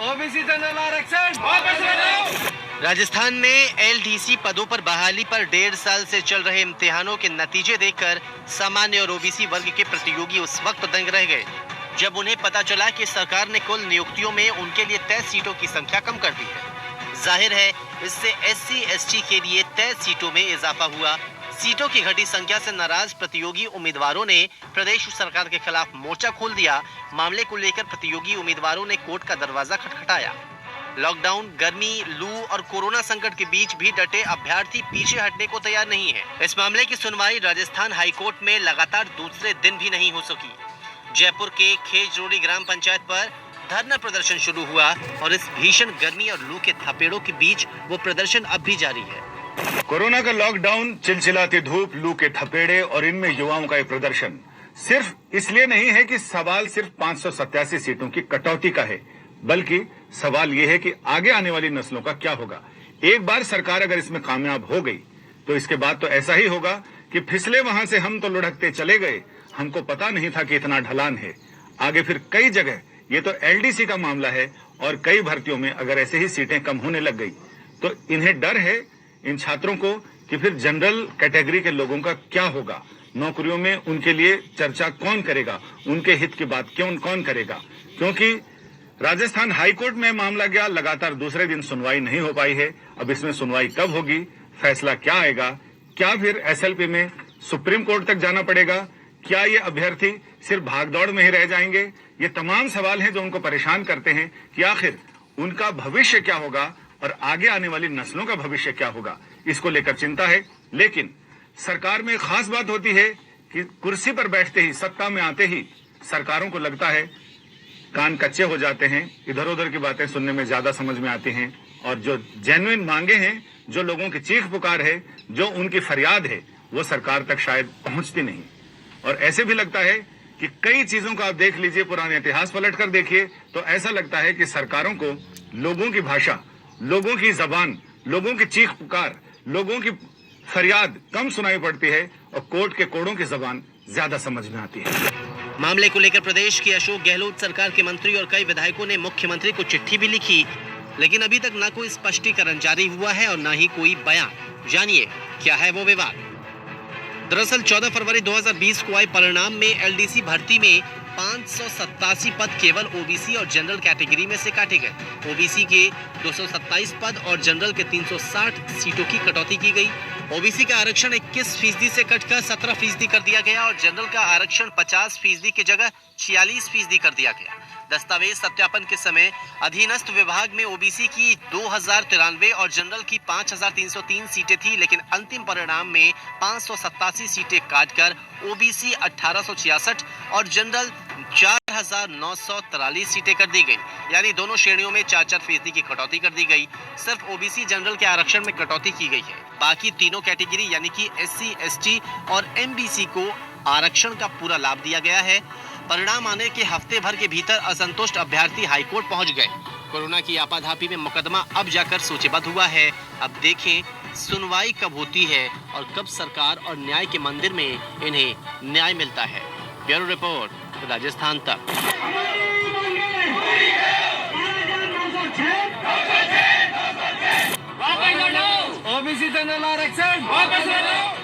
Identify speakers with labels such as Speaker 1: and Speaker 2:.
Speaker 1: OBC general आरक्षण वापस लो।
Speaker 2: राजस्थान में एलडीसी पदों पर बहाली पर 1.5 साल से चल रहे इम्तिहानों के नतीजे देखकर सामान्य और ओबीसी वर्ग के प्रतियोगी उस वक्त दंग रह गए जब उन्हें पता चला कि सरकार ने कुल नियुक्तियों में उनके लिए तय सीटों की संख्या कम कर दी है। जाहिर है इससे एससी एसटी के लिए तय सीटों में इजाफा हुआ। सीटों की घटी संख्या से नाराज प्रतियोगी उम्मीदवारों ने प्रदेश सरकार के खिलाफ मोर्चा खोल दिया। मामले को लेकर प्रतियोगी उम्मीदवारों ने कोर्ट का दरवाजा खटखटाया। लॉकडाउन, गर्मी, लू और कोरोना संकट के बीच भी डटे अभ्यर्थी पीछे हटने को तैयार नहीं है। इस मामले की सुनवाई राजस्थान हाईकोर्ट में लगातार दूसरे दिन भी नहीं हो सकी। जयपुर के खेजरोड़ी ग्राम पंचायत पर धरना प्रदर्शन शुरू हुआ और इस भीषण गर्मी और लू के थपेड़ों के बीच वो प्रदर्शन अब भी जारी है।
Speaker 3: कोरोना का लॉकडाउन, चिलचिलाती धूप, लू के थपेड़े और इनमें युवाओं का ये प्रदर्शन सिर्फ इसलिए नहीं है कि सवाल सिर्फ 587 सीटों की कटौती का है, बल्कि सवाल ये है कि आगे आने वाली नस्लों का क्या होगा। एक बार सरकार अगर इसमें कामयाब हो गई तो इसके बाद तो ऐसा ही होगा कि फिसले वहां से हम तो लुढ़कते चले गए, हमको पता नहीं था कि इतना ढलान है। आगे फिर कई जगह, ये तो एलडीसी का मामला है, और कई भर्तियों में अगर ऐसे ही सीटें कम होने लग गई तो इन्हें डर है, इन छात्रों को, कि फिर जनरल कैटेगरी के लोगों का क्या होगा। नौकरियों में उनके लिए चर्चा कौन करेगा, उनके हित की बात कौन करेगा। क्योंकि राजस्थान हाईकोर्ट में मामला गया, लगातार दूसरे दिन सुनवाई नहीं हो पाई है। अब इसमें सुनवाई कब होगी, फैसला क्या आएगा, क्या फिर एसएलपी में सुप्रीम कोर्ट तक जाना पड़ेगा, क्या ये अभ्यर्थी सिर्फ भागदौड़ में ही रह जाएंगे। ये तमाम सवाल हैं जो उनको परेशान करते हैं कि आखिर उनका भविष्य क्या होगा और आगे आने वाली नस्लों का भविष्य क्या होगा। इसको लेकर चिंता है। लेकिन सरकार में खास बात होती है कि कुर्सी पर बैठते ही, सत्ता में आते ही सरकारों को लगता है कान कच्चे हो जाते हैं, इधर उधर की बातें सुनने में ज्यादा समझ में आती हैं, और जो जेन्युइन मांगे हैं, जो लोगों की चीख पुकार है, जो उनकी फरियाद है, वो सरकार तक शायद पहुंचती नहीं। और ऐसे भी लगता है कि कई चीजों को आप देख लीजिए, पुराने इतिहास पलट कर देखिए, तो ऐसा लगता है कि सरकारों को लोगों की भाषा, लोगों की जबान, लोगों की चीख पुकार, लोगों की फरियाद कम सुनाई पड़ती है और कोर्ट के कोड़ों की जबान ज्यादा समझ में आती है।
Speaker 2: मामले को लेकर प्रदेश की अशोक गहलोत सरकार के मंत्री और कई विधायकों ने मुख्यमंत्री को चिट्ठी भी लिखी, लेकिन अभी तक न कोई स्पष्टीकरण जारी हुआ है और न ही कोई बयान। जानिए क्या है वो विवाद। दरअसल 14 फरवरी 2020 को आए परिणाम में एलडीसी भर्ती में 587 पद केवल ओबीसी और जनरल कैटेगरी में से काटे गए। ओबीसी के 227 पद और जनरल के 360 सीटों की कटौती की गई। ओबीसी का आरक्षण 21% से कटकर 17% कर दिया गया और जनरल का आरक्षण 50% की जगह 46% कर दिया गया। दस्तावेज सत्यापन के समय अधीनस्थ विभाग में ओबीसी की 2093 और जनरल की 5303 सीटें थी, लेकिन अंतिम परिणाम में 587 सीटें काटकर ओबीसी 1866 और जनरल 4943 सीटें कर दी गई। यानी दोनों श्रेणियों में 4-4% की कटौती कर दी गई। सिर्फ ओबीसी जनरल के आरक्षण में कटौती की गई है। बाकी तीनों कैटेगरी यानी कि एससी, एसटी और एमबीसी को आरक्षण का पूरा लाभ दिया गया है। परिणाम आने के हफ्ते भर के भीतर असंतुष्ट अभ्यर्थी हाईकोर्ट पहुंच गए। कोरोना की आपाधापी में मुकदमा अब जाकर सूचीबद्ध हुआ है। अब देखें सुनवाई कब होती है और कब सरकार और न्याय के मंदिर में इन्हें न्याय मिलता है। ब्यूरो रिपोर्ट, राजस्थान तक।
Speaker 1: ओबीसी जनरल आरक्षण वापस लो।